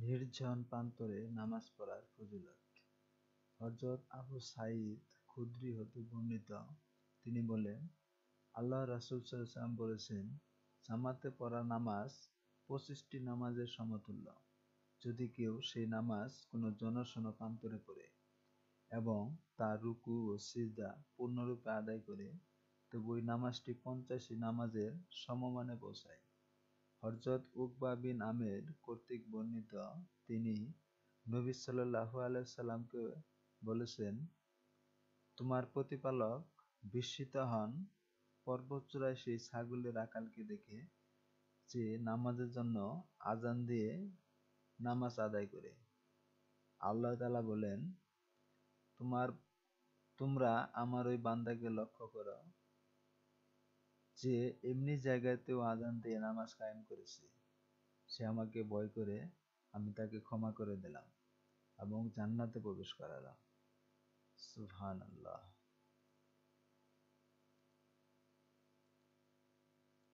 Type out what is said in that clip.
নির্জন প্রান্তরে নামাজ পড়ার ফজিলত। হযরত আবু সাঈদ খুদরী হতে বর্ণিত, তিনি বলেন, আল্লাহর রাসূল সাল্লাল্লাহু আলাইহি ওয়াসাল্লাম বলেছেন, জামাতে পড়া নামাজ 25টি নামাজের সমতুল্য। যদি কেউ সেই নামাজ কোনো জনশূন্য প্রান্তরে পড়ে এবং তার রুকু ও সিজদা পূর্ণরূপে আদায় করে, তবে ওই নামাজটি 50টি নামাজের সমমানে পৌঁছায়। হযরত উকবা বিন আমের কর্তৃক বর্ণিত, তিনি নবী সাল্লাল্লাহু আলাইহি ওয়াসাল্লামকে বলেছেন, তোমার প্রতিপালক বিস্মিত হন পর্বতচূড়ায় সেই ছাগলের আকালকে দেখে, যে নামাজের জন্য আযান দিয়ে নামাজ আদায় করে। আল্লাহ তাআলা বলেন, তোমরা আমার ওই বান্দাকে লক্ষ্য কর, যে এমনি জায়গাতেও আযান দিয়ে নামাজ কায়েম করেছে। সে আমাকে ভয় করে, আমি তাকে ক্ষমা করে দিলাম এবং জান্নাতে প্রবেশ করালাম। সুবহানাল্লাহ।